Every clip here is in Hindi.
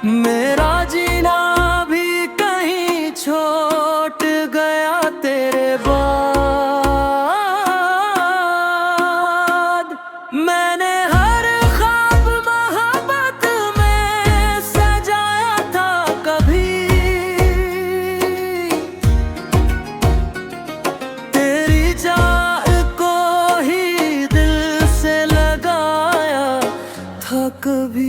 मेरा जीना भी कहीं छूट गया तेरे बाद। मैंने हर ख्वाब मोहब्बत में सजाया था कभी, तेरी चाह को ही दिल से लगाया था कभी।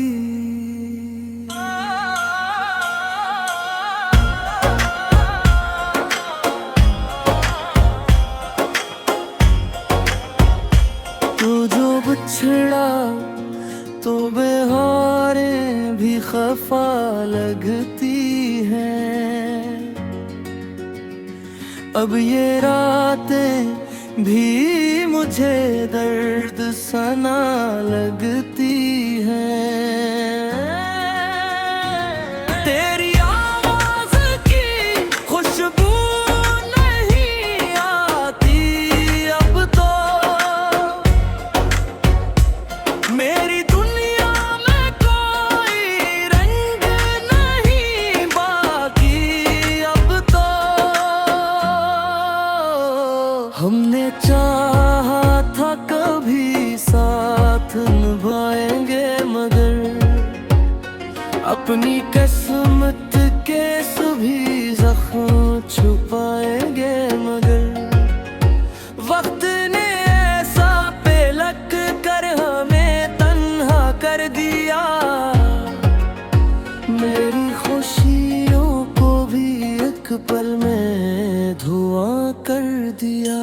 तू जो बिछड़ा तो बहारें भी खफा लगती हैं, अब ये रातें भी मुझे दर्द सना लगती हैं। तेरी आवाज़ की खुशबू नहीं आती अब तो, मेरी दुनिया में कोई रंग नहीं बाकी अब तो। हमने चाहा था कभी साथ निभाएंगे, मगर अपनी किस्मत के सभी जख्म छुपाएंगे, मगर वक्त ने ऐसा पेलक कर हमें तन्हा कर दिया। मेरी खुशियों को भी एक पल में धुआं कर दिया।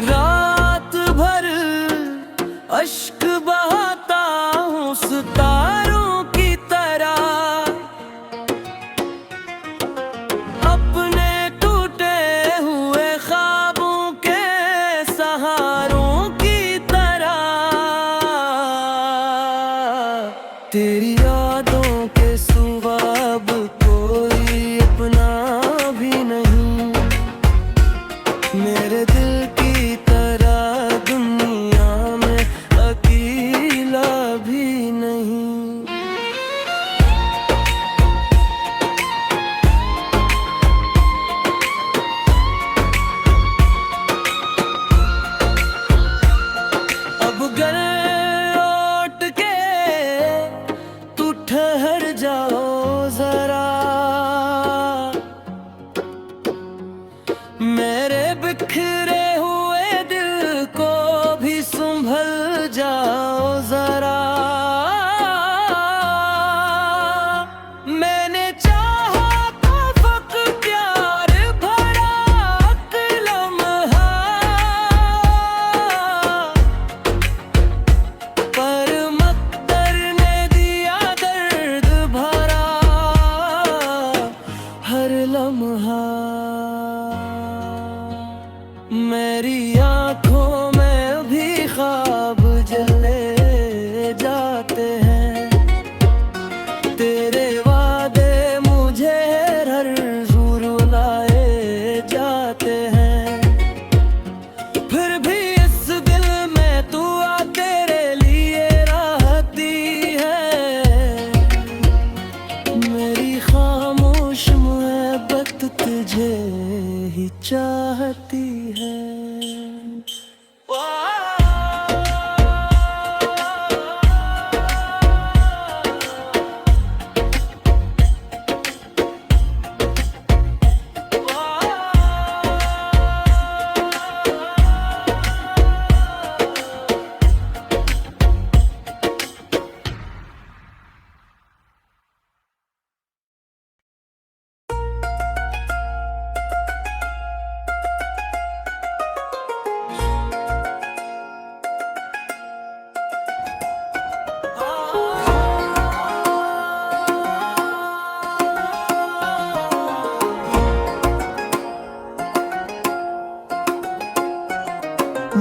रात भर अश्क बहाता हूँ सितारों की तरह, अपने टूटे हुए ख्वाबों के सहारों की तरह। तेरी यादों के सिवा अब कोई अपना भी नहीं, मेरे दिल की तरह दुनिया में अकेला भी नहीं। अब घर लौट के तू ठहर जाओ जरा, मेरे बिखरे हुए दिल को भी संभल जाओ जरा। मैंने चाहा था फक्त प्यार भरा एक लम्हा, पर मकदर ने दिया दर्द भरा हर लम्हा। मेरी आँखों में भी ख्वाब जले जाते हैं, तेरे वादे मुझे हर ज़ूर लाए जाते हैं। फिर भी इस दिल में तू आ तेरे लिए रहती है, मेरी खामोश मोहब्बत तुझे ही चाहती है।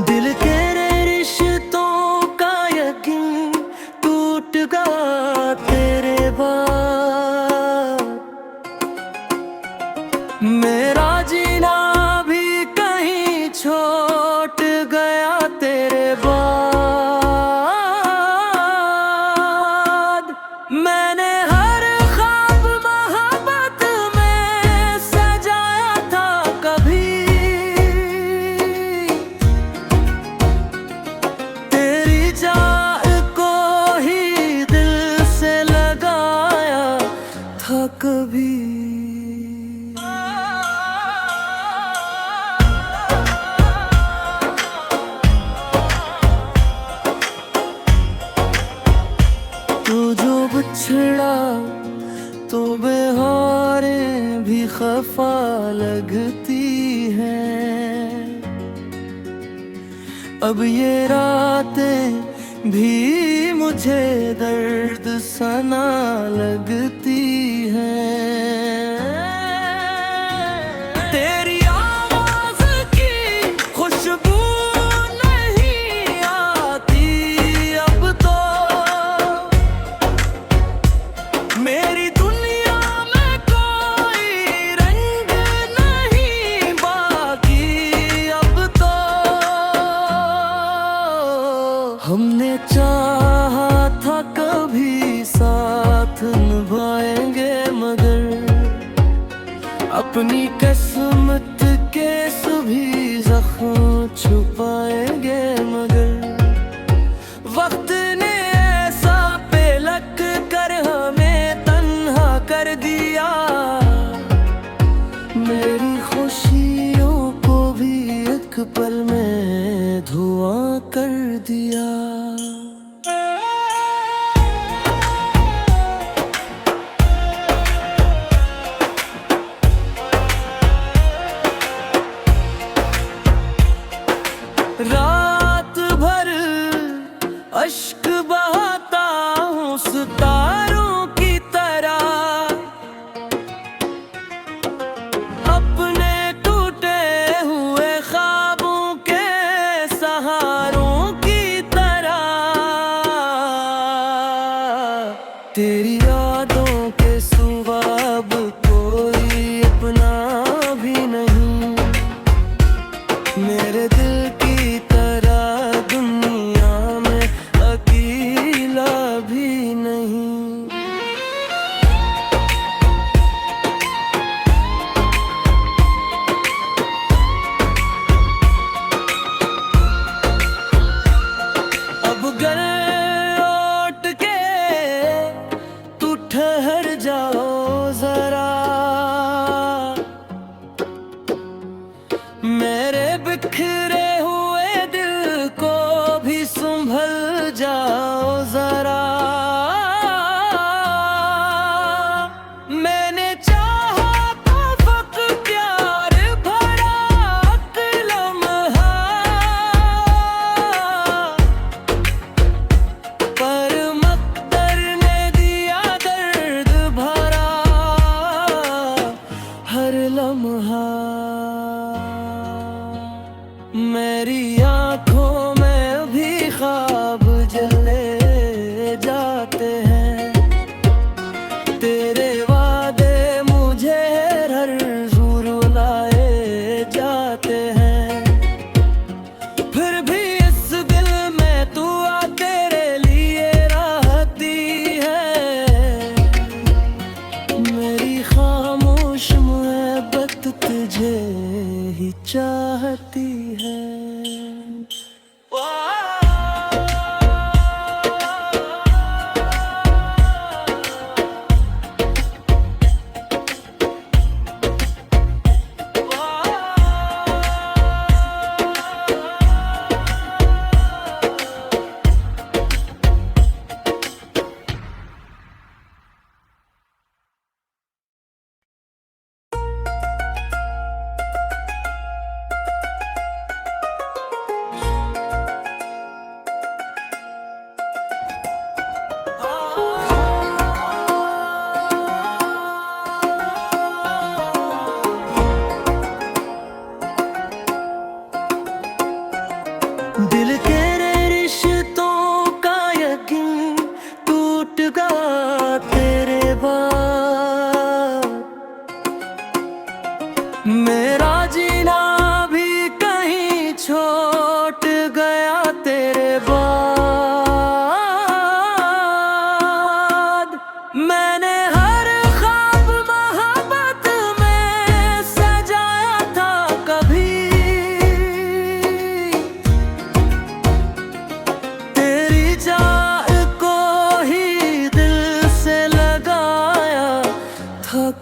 दिल के रिश्तों का यकीन टूट गया तेरे बाद, मेरा जीना भी कहीं छूट गया तेरे बाद। मैंने हर ख्वाब मोहब्बत में सजाया था कभी, तेरी चाह को ही दिल से लगाया था कभी। तू जो बिछड़ा तो बहारें भी खफा लगती हैं, अब ये रातें भी मुझे दर्द सना लगती हैं। तेरी आवाज़ की खुशबू नहीं आती अब तो, मेरी दुनिया में कोई रंग नहीं बाकी अब तो। हमने चाहा था कभी साथ निभाएंगे, मगर अपनी किस्मत के सभी जख्म छुपाएंगे, मगर वक्त ने ऐसा पेलक कर हमें तन्हा कर दिया। मेरी खुशियों को भी एक पल में धुआं कर दिया। रात भर अश्क बहाता हूँ सितारों की तरह, अपने टूटे हुए ख्वाबों के सहारों की तरह। तेरी यादों के सिवा अब कोई अपना भी नहीं, मेरे दिल की तरह दुनिया में अकेला भी नहीं। अब घर लौट के तू ठहर जाओ जरा, मेरे बिखरे हुए दिल को भी संभल जाओ जरा। मैंने चाहा था वक्त प्यार भरा एक लम्हा, पर मकदर ने दिया दर्द भरा हर लम्हा। मेरी आँखों में भी ख्वाब जले जाते हैं, तेरे वादे मुझे हर ज़ूर लाए जाते हैं। फिर भी इस दिल में तू आ तेरे लिए रहती है, मेरी खामोश मोहब्बत तुझे ही चाहती है।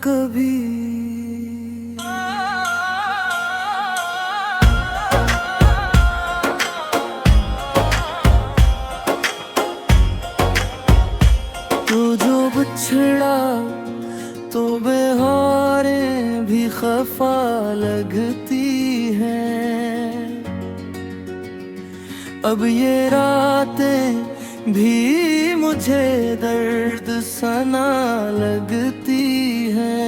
कभी। तू जो बिछड़ा तो बहारें भी खफा लगती हैं, अब ये रातें भी मुझे दर्द सना लगती हैं।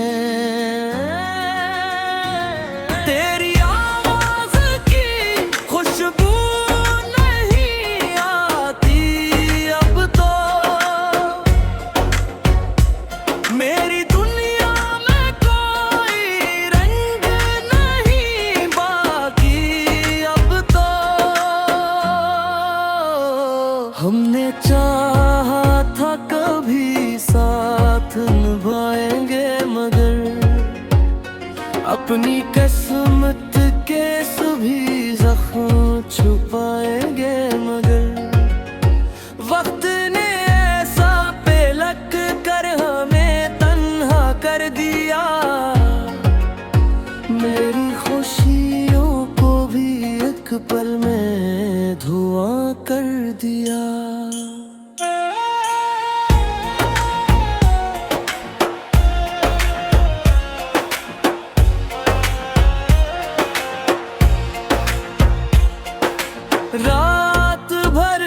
तेरी आवाज़ की खुशबू नहीं आती अब तो, मेरी दुनिया में कोई रंग नहीं बाकी अब तो। हमने चाहा था कभी साथ निभाएंगे, मगर अपनी किस्मत के सभी जख्म छुपाएंगे, मगर वक्त ने ऐसा पेलक कर हमें तन्हा कर दिया। मेरी खुशियों को भी एक पल में धुआं कर दिया। रात भर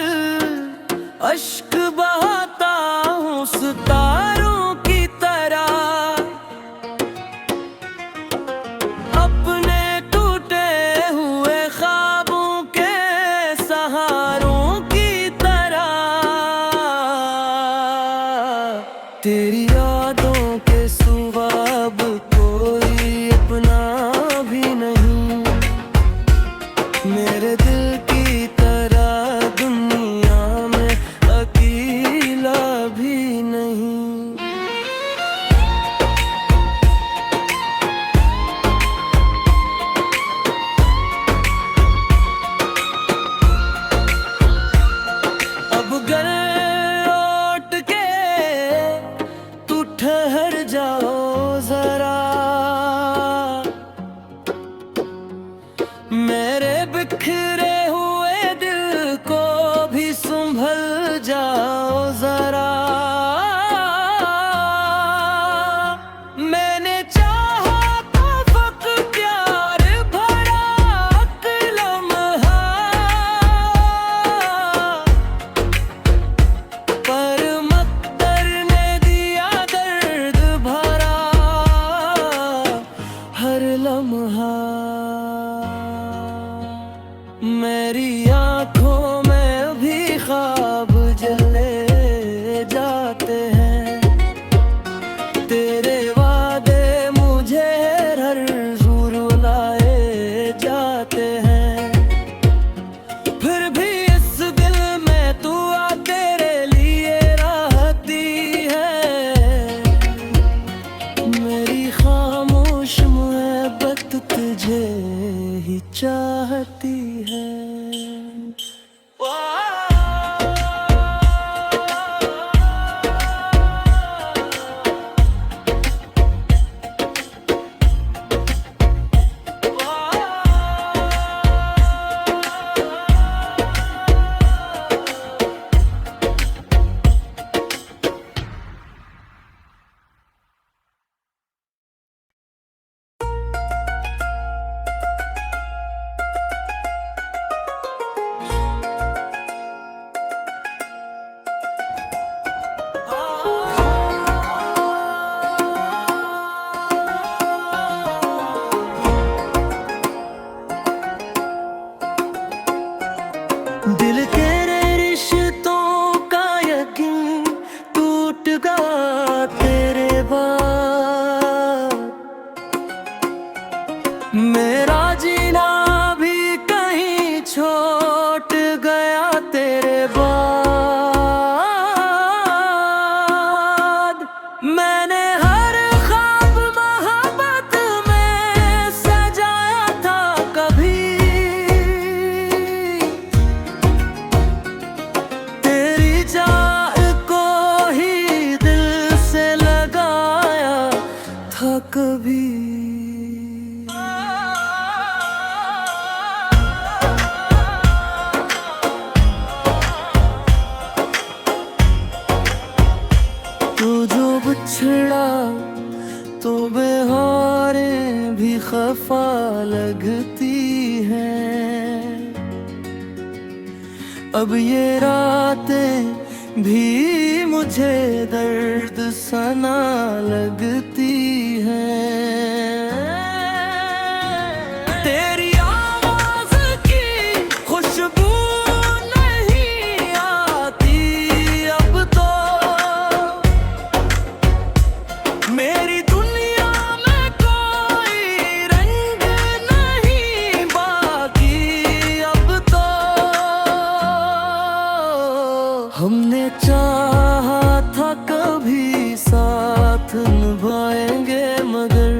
अश्क बहाता हूँ सितारों की तरह, अपने टूटे हुए ख्वाबों के सहारों की तरह। तेरी यादों के सिवा अब कोई अपना भी नहीं, मेरे दिल की तरह दुनिया में अकेला भी नहीं। अब घर लौट के तू ठहर जाओ जरा, मेरे बिखरे हुए दिल को भी संभल जाओ जरा। मैंने चाहा था फक्त प्यार भरा एक लम्हा, पर मकदर ने दिया दर्द भरा हर लम्हा। मेरी आँखों में भी ख्वाब जले जाते हैं, तेरे वादे मुझे हर ज़ूर लाए जाते हैं। फिर भी इस दिल में तू आ तेरे लिए रहती है, मेरी खामोश मोहब्बत तुझे ही चाहती है। दिल के रिश्तों का यकीन टूट गया तेरे बाद, मेरा जीना भी कहीं छूट गया तेरे बाद। मैंने हर ख्वाब मोहब्बत में सजाया था कभी, चाह को ही दिल से लगाया था कभी। तू जो बिछड़ा तो बहारें भी खफा लगती हैं। अब ये रातें भी मुझे दर्द सना लगती हैं। तेरी आवाज़ की खुशबू नहीं आती अब तो। मेरी दुनिया में कोई रंग नहीं बाकी अब तो। हमने चाहा था कभी साथ निभाएंगे, मगर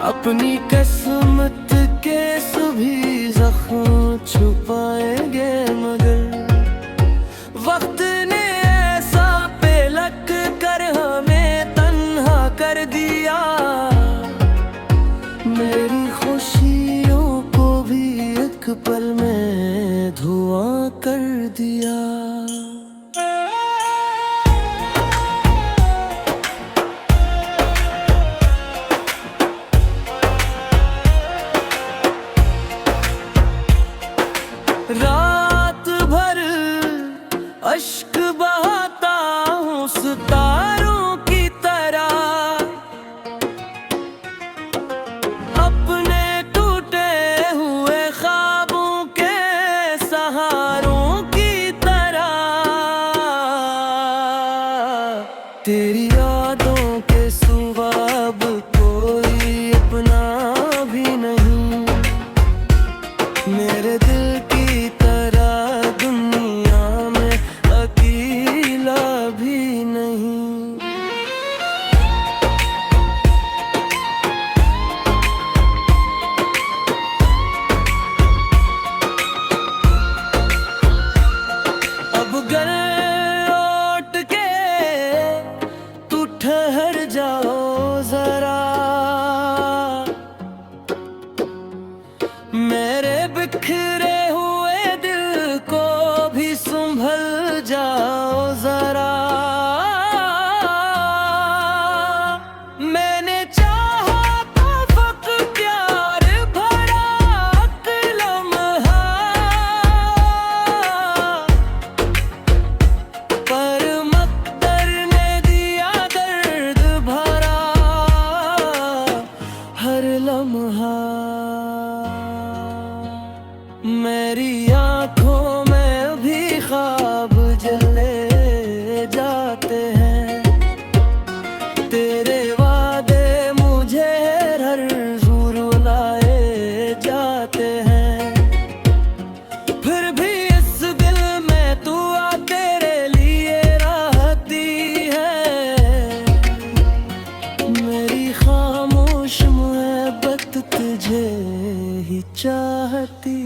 अपनी किस्मत के सभी जख्म छुपाएंगे। मगर वक्त ने ऐसा पेलक कर हमें तन्हा कर दिया। मेरी खुशियों को भी एक पल में धुआं कर दिया। रात भर अश्क बहाता हूँ सितारों की तरह, अपने टूटे हुए ख्वाबों के सहारों की तरह। तेरी यादों के सिवा अब कोई अपना भी नहीं। मेरे दिल की तरह दुनिया में अकेला भी नहीं। अब घर लौट के तू ठहर जाओ जरा। मेरे बिखरे हुए दिल को भी संभल जाओ जरा। मैंने चाहा था फक्त प्यार भरा एक लम्हा, पर मकदर ने दिया दर्द भरा हर लम्हा। मेरी आँखों में भी ख्वाब जले जाते हैं। तेरे वादे मुझे हर ज़ूर लाए जाते हैं। फिर भी इस दिल में तू आ तेरे लिए रहती है। मेरी खामोश मोहब्बत तुझे ही चाहती